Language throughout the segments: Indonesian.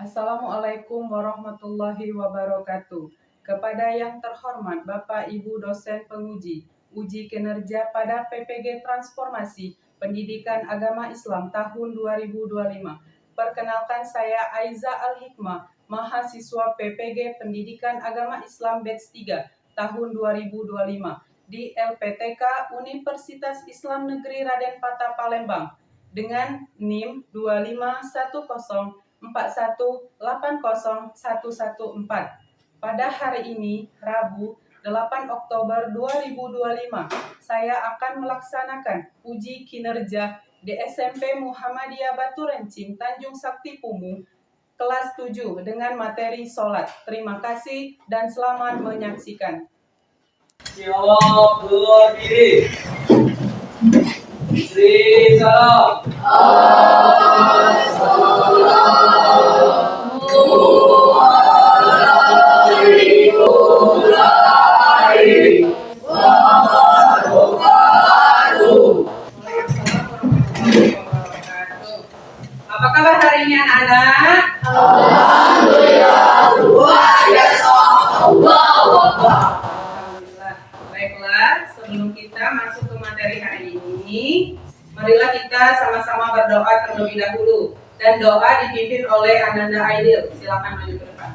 Assalamualaikum warahmatullahi wabarakatuh. Kepada yang terhormat Bapak Ibu dosen penguji uji kinerja pada PPG Transformasi Pendidikan Agama Islam tahun 2025. Perkenalkan, saya Aiza Al-Hikmah, mahasiswa PPG Pendidikan Agama Islam Batch 3 tahun 2025 di LPTK Universitas Islam Negeri Raden Patah Palembang dengan NIM 25140180114. Pada hari ini, Rabu 8 Oktober 2025, saya akan melaksanakan uji kinerja di SMP Muhammadiyah Batu Rencing, Tanjung Sakti Pumu, kelas 7 dengan materi sholat. Terima kasih dan selamat menyaksikan. Siap berdiri. Istri salam. Apa kabar hari ini anak-anak? Alhamdulillah, luar biasa. Alhamdulillah. Baiklah, sebelum kita masuk ke materi hari ini, marilah kita sama-sama berdoa terlebih dahulu. Dan doa dipimpin oleh Ananda Aidil. Silakan maju ke depan.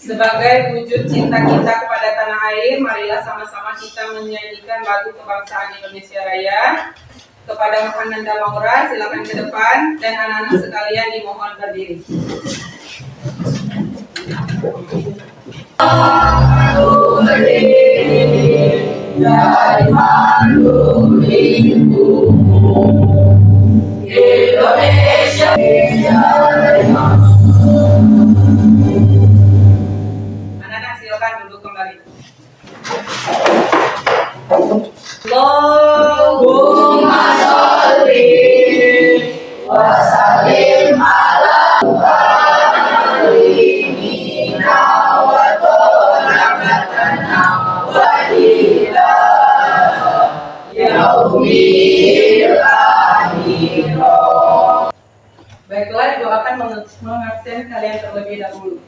Sebagai wujud cinta kita kepada tanah air, marilah sama-sama kita menyanyikan lagu kebangsaan Indonesia Raya. Kepada Ananda Maura, silakan ke depan, dan anak-anak sekalian dimohon berdiri. Dari mandu ibumu, Indonesia. Anak-anak silakan duduk kembali. Allahumma sholli wa sallim ala Muhammadina wa tolamatana wa ila yaumil akhirah. Baiklah, Ibu akan mengabsen kalian terlebih dahulu.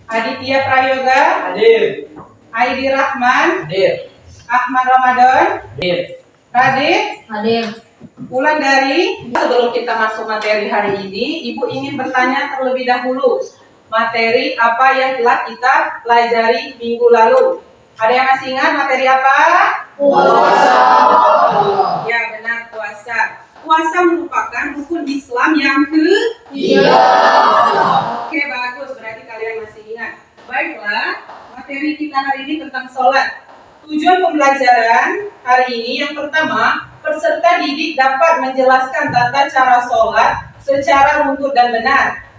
Aditya Prayoga, Hadir. Aidi Rahman, Hadir. Ahmad Ramadan, Hadir. Radit, Hadir. Wulandari. Sebelum kita masuk materi hari ini, Ibu ingin bertanya terlebih dahulu. Materi apa yang telah kita pelajari minggu lalu? Ada yang masih ingat materi apa? Puasa. Ya, benar, puasa. Puasa merupakan rukun Islam yang Iya. Oke, bagus. Berarti kalian masih ingat. Baiklah, materi kita hari ini tentang sholat. Tujuan pembelajaran hari ini yang pertama, peserta didik dapat menjelaskan tata cara sholat secara runtut dan benar.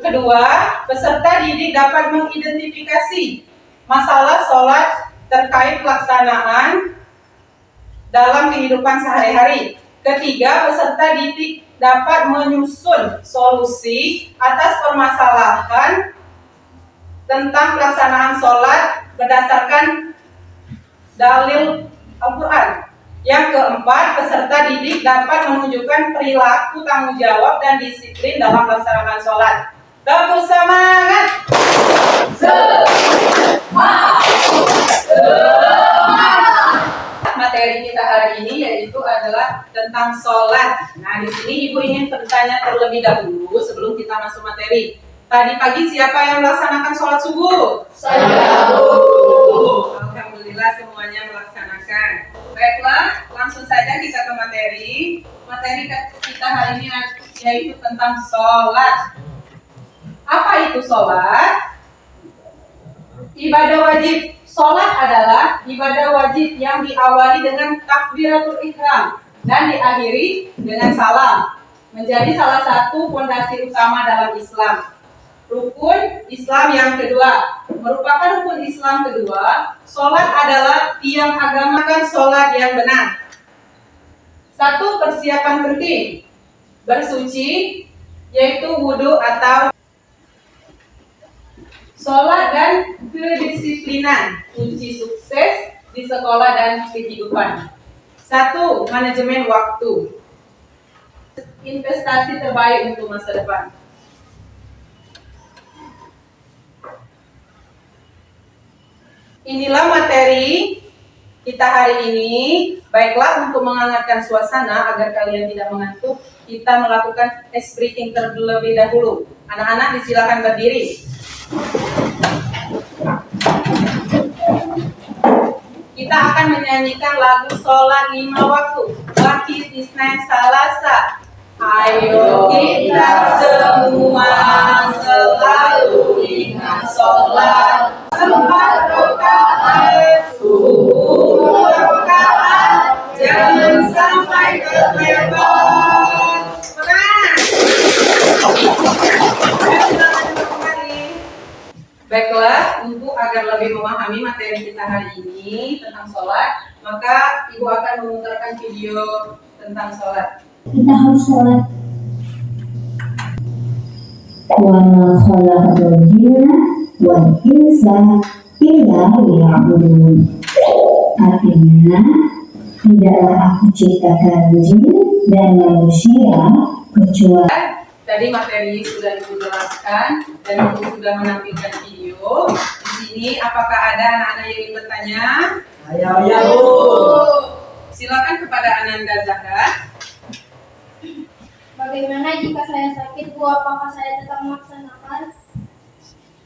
Kedua, peserta didik dapat mengidentifikasi masalah sholat terkait pelaksanaan dalam kehidupan sehari-hari. Ketiga, peserta didik dapat menyusun solusi atas permasalahan tentang pelaksanaan sholat berdasarkan dalil Al-Quran. Yang keempat, peserta didik dapat menunjukkan perilaku tanggung jawab dan disiplin dalam pelaksanaan sholat. Tepuk semangat! Materi kita hari ini yaitu adalah tentang sholat. Nah, di sini Ibu ingin bertanya terlebih dahulu sebelum kita masuk materi. Tadi pagi siapa yang melaksanakan sholat subuh? Saya. Alhamdulillah semuanya melaksanakan. Baiklah, langsung saja kita ke materi. Materi kita hari ini yaitu tentang sholat. Apa itu sholat? Ibadah wajib. Sholat adalah ibadah wajib yang diawali dengan takbiratul ihram dan diakhiri dengan salam. Menjadi salah satu fondasi utama dalam Islam. Rukun Islam yang kedua, merupakan rukun Islam kedua, sholat adalah tiang agama kan sholat yang benar. Satu, persiapan penting, bersuci, yaitu wudhu atau Sholat dan kedisiplinan, kunci sukses di sekolah dan kehidupan. 1. Manajemen waktu. Investasi terbaik untuk masa depan. Inilah materi kita hari ini. Baiklah, untuk menghangatkan suasana agar kalian tidak mengantuk, kita melakukan ice breathing terlebih dahulu. Anak-anak disilakan berdiri. Kita akan menyanyikan lagu sholat 5 waktu. Wakil Isnin Salasa. Ayo kita semua selalu ingat sholat 4 rakaat, 10 rakaat, jangan sampai terlewat. Baiklah, untuk agar lebih memahami materi kita hari ini tentang sholat, maka Ibu akan memutarkan video tentang sholat. Kita harus sholat. Wa ma khalaqtul jinna wal insa illa liya'budun. Artinya, tidaklah aku ciptakan jin dan manusia kecuali. Tadi materi sudah dijelaskan dan Ibu sudah menampilkan video. Di sini apakah ada anak-anak yang ingin bertanya? Ya, Bu. Silakan kepada Ananda Zahra. Bagaimana jika saya sakit, Bu? Apakah saya tetap melaksanakan?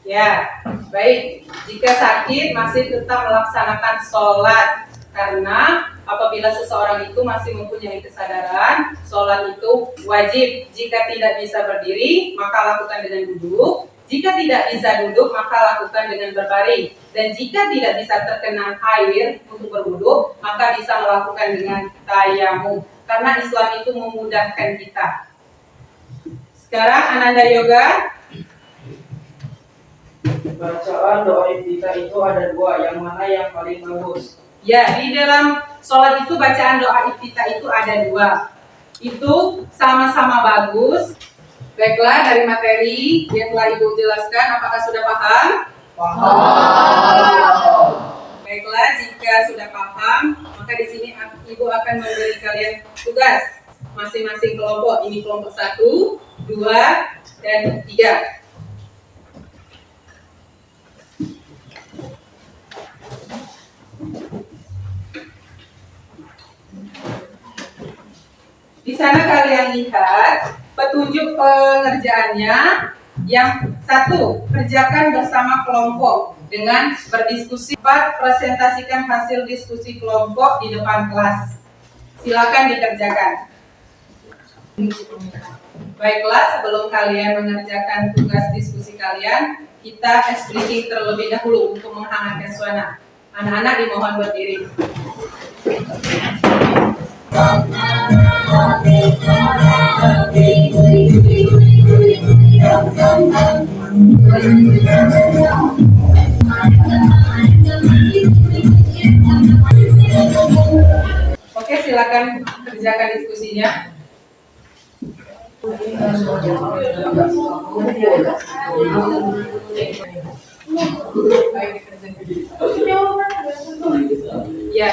Ya, baik. Jika sakit masih tetap melaksanakan sholat, karena apabila seseorang itu masih mempunyai kesadaran, sholat itu wajib. Jika tidak bisa berdiri, maka lakukan dengan duduk. Jika tidak bisa duduk, maka lakukan dengan berbaring. Dan jika tidak bisa terkena air untuk berwudu, maka bisa melakukan dengan tayamum. Karena Islam itu memudahkan kita. Sekarang Ananda Yoga. Bacaan doa iftitah itu ada 2, yang mana yang paling bagus? Ya, di dalam sholat itu bacaan doa iftitah itu ada 2. Itu sama-sama bagus. Baiklah, dari materi yang telah Ibu jelaskan, apakah sudah paham? Paham. Baiklah, jika sudah paham, maka di sini Ibu akan memberi kalian tugas masing-masing kelompok. Ini kelompok 1, 2, dan 3. Di sana kalian lihat petunjuk pengerjaannya. Yang 1, kerjakan bersama kelompok dengan berdiskusi. 4, presentasikan hasil diskusi kelompok di depan kelas. Silakan dikerjakan. Baiklah, sebelum kalian mengerjakan tugas diskusi kalian, kita ice breathing terlebih dahulu untuk menghangatkan suasana. Anak-anak dimohon berdiri. Oke, silakan kerjakan diskusinya. Ya.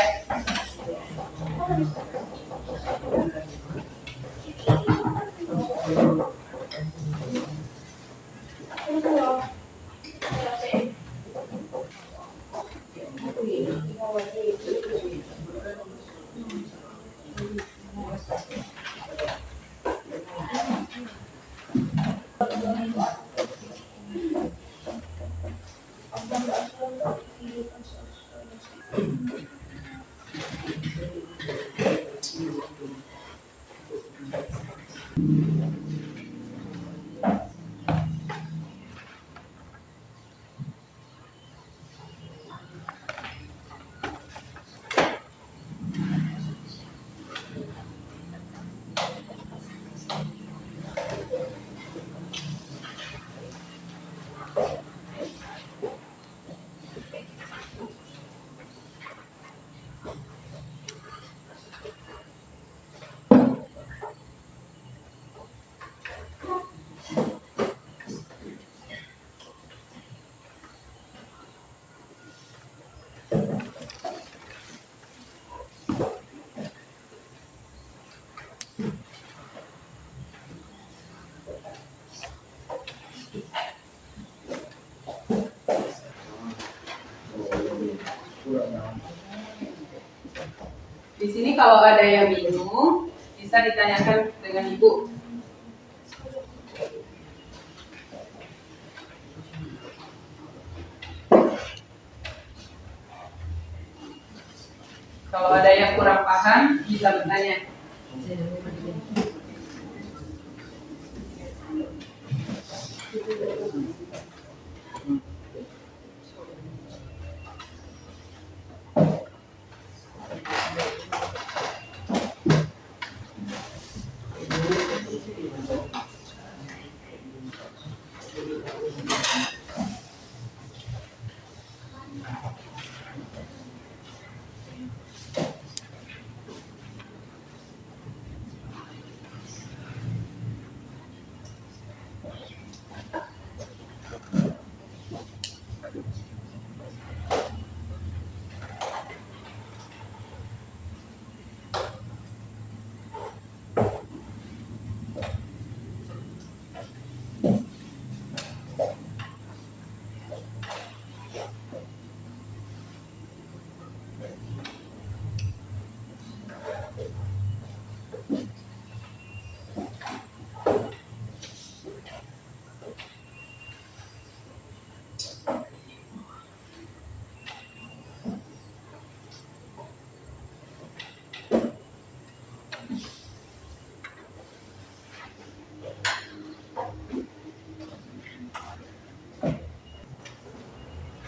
Ini kalau ada yang bingung, bisa ditanyakan dengan Ibu. Kalau ada yang kurang paham, bisa bertanya.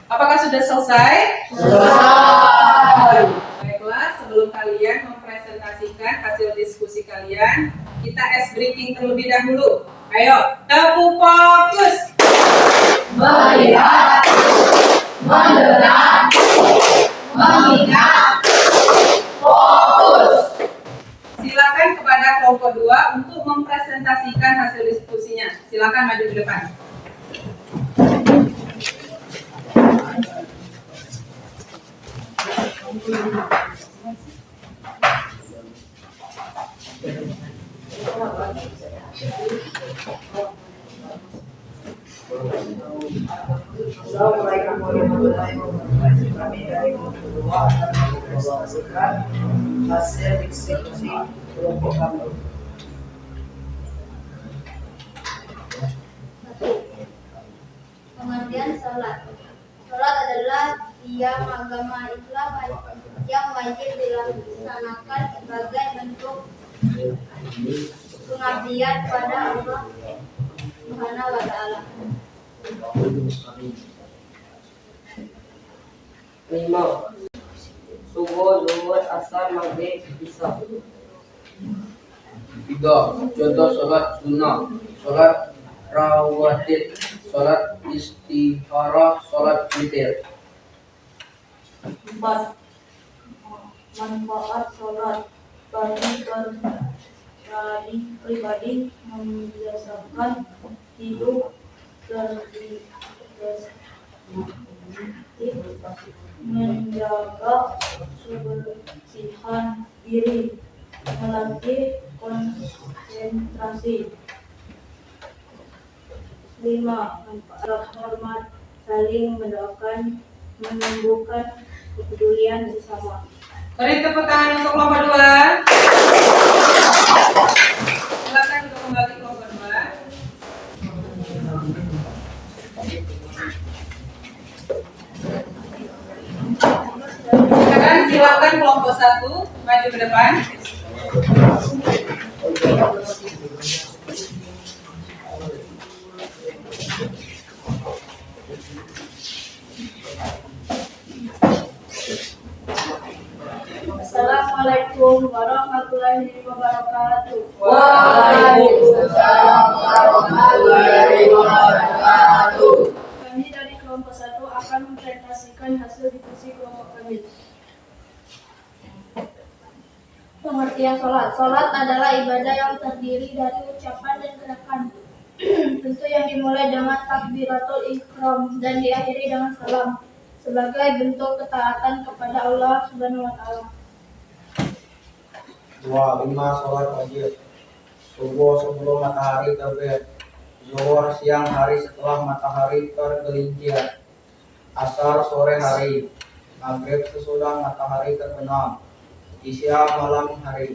Apakah sudah selesai? Selesai. Baiklah, sebelum kalian mempresentasikan hasil diskusi kalian, kita ice breaking terlebih dahulu. Ayo, tepu fokus. Melihat, mendengar, mengingat, fokus. Silakan kepada kelompok 2 untuk mempresentasikan hasil diskusinya. Silakan maju ke depan. Assalamualaikum warahmatullahi wabarakatuh. Kami dari kelompok 2 akan mempresentasikan hasil diskusi kelompok kami. Pengertian salat. Salat adalah tiang agama Islam yang wajib dilaksanakan sebagai bentuk pengabdian pada Allah Subhanahu wa Ta'ala. 5. Subuh, zuhur, asar, maghrib, isya. 3. Contoh sholat sunnah, sholat rawatib, sholat istikharah, sholat witir. 4. Manfaat sholat bagi pribadi membiasakan hidup tertib, menjaga kebersihan diri, melatih konsentrasi. 5. Manfaat hormat, saling mendoakan, menumbuhkan kepedulian sesama. Beri tepuk tangan untuk kelompok 2. Silakan untuk kembali kelompok 2. Silakan kelompok 1 maju ke depan. Assalamualaikum warahmatullahi wabarakatuh. Waalaikumsalam warahmatullahi wabarakatuh. Kami dari kelompok 1 akan mempresentasikan hasil diskusi kelompok kami. Pengertian sholat. Sholat adalah ibadah yang terdiri dari ucapan dan gerakan. Tentu yang dimulai dengan takbiratul ihram dan diakhiri dengan salam sebagai bentuk ketaatan kepada Allah Subhanahu wa Ta'ala. 5. Sholat wajib. Subuh sebelum matahari terbit, zuhur siang hari setelah matahari tergelincir, asar sore hari, maghrib sesudah matahari terbenam, di siang malam hari.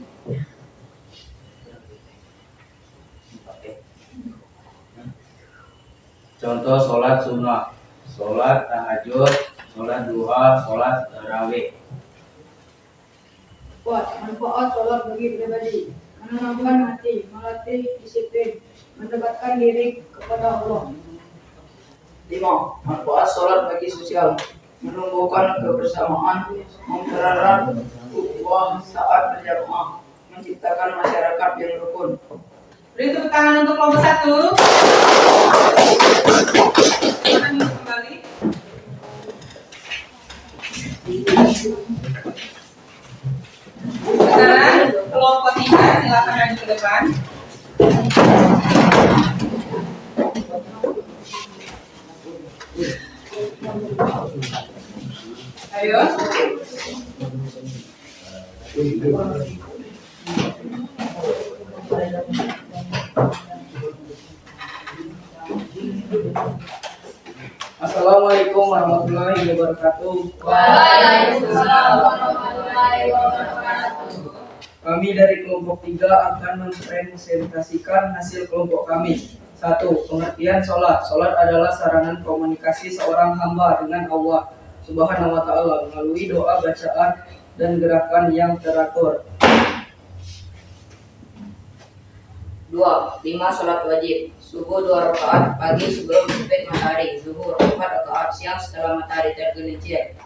Contoh sholat sunnah, sholat tahajud, sholat duha, sholat tarawih. Manfaat sholat bagi pribadi, menenangkan hati, melatih disiplin, mendekatkan diri kepada Allah. 5. Manfaat sholat bagi sosial, menumbuhkan kebersamaan, mempererat ukhuwah saat berjamaah, menciptakan masyarakat yang rukun. Beri tepuk tangan untuk kelompok 1. Silakan duduk kembali. Sekarang kelompok 3 silakan maju ke depan. Ayo. Assalamualaikum warahmatullahi wabarakatuh. Waalaikumsalam warahmatullahi wabarakatuh. Kami dari kelompok 3 akan mempresentasikan hasil kelompok kami. 1. Pengertian sholat. Sholat adalah sarana komunikasi seorang hamba dengan Allah Subhanahu wa Ta'ala melalui doa, bacaan, dan gerakan yang teratur. 2. 5 sholat wajib. Subuh 2 rakaat pagi sebelum terbit matahari, zuhur 4 rakaat siang setelah matahari tergelincir,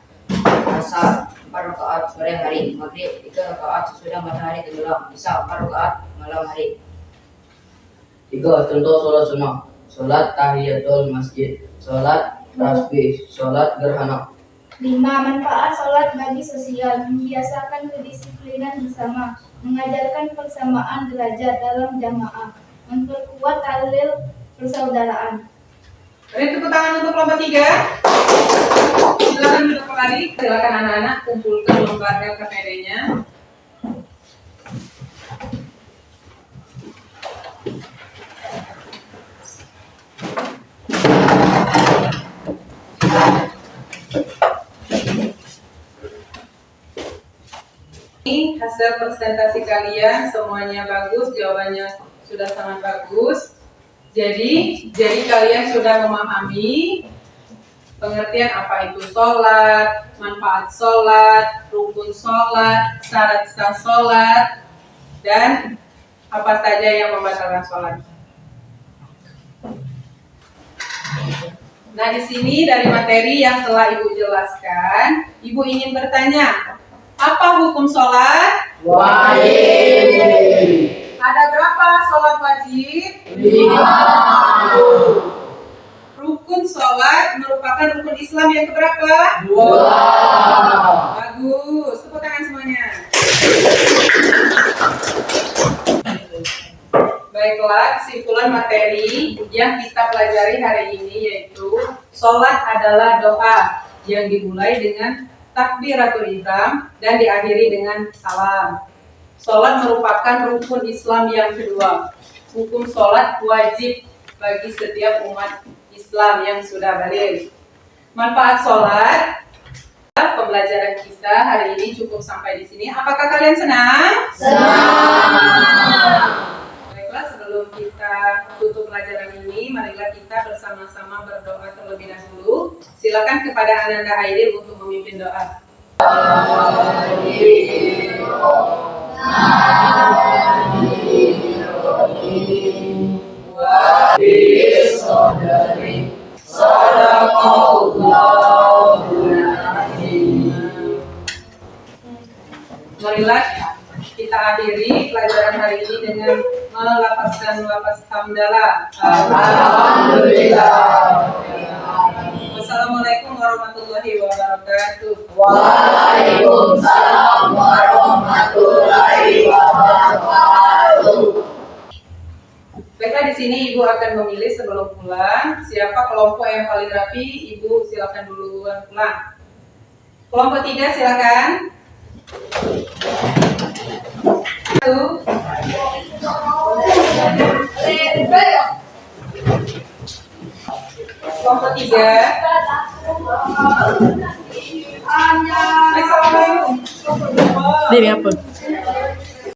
asar 4 rakaat sore hari, maghrib 3 rakaat sesudah matahari tenggelam, isya 4 rakaat malam hari. 3. Contoh sholat sunnah. Sholat tahiyatul masjid, sholat tasbih, sholat gerhana. 5. Manfaat sholat bagi sosial, membiasakan kedisiplinan bersama, mengajarkan persamaan derajat dalam jamaah, memperkuat tali persaudaraan. Beri tepuk tangan untuk kelompok 3. Silakan duduk kembali. Silakan anak-anak kumpulkan lembar LKPD-nya. Ini hasil presentasi kalian semuanya bagus, jawabannya sudah sangat bagus. Jadi kalian sudah memahami pengertian apa itu sholat, manfaat sholat, rukun sholat, syarat sah sholat, dan apa saja yang membatalkan sholat. Nah, di sini dari materi yang telah Ibu jelaskan, Ibu ingin bertanya, apa hukum sholat? Wajib. Ada berapa sholat wajib? 5. Rukun sholat merupakan rukun Islam yang keberapa? 2. Bagus, tepuk tangan semuanya. Baiklah, kesimpulan materi yang kita pelajari hari ini yaitu sholat adalah doa yang dimulai dengan takbiratul ihram dan diakhiri dengan salam. Sholat merupakan rukun Islam yang kedua. Hukum sholat wajib bagi setiap umat Islam yang sudah balik. Manfaat sholat. Pembelajaran kita hari ini cukup sampai di sini. Apakah kalian senang? Senang. Baiklah, sebelum kita tutup pelajaran ini, marilah kita bersama-sama berdoa terlebih dahulu. Silakan kepada Ananda Aidil untuk memimpin doa. Marilah kita akhiri pelajaran hari ini dengan melafazkan lafaz hamdalah. Alhamdulillah. Wassalamualaikum warahmatullahi wabarakatuh. Waalaikumsalam warahmatullahi wabarakatuh. Baiklah, di sini Ibu akan memilih sebelum pulang siapa kelompok yang paling rapi. Ibu silakan duluan pulang. Kelompok 3 silakan. 1. Kelompok 3. Assalamualaikum. Dini apa?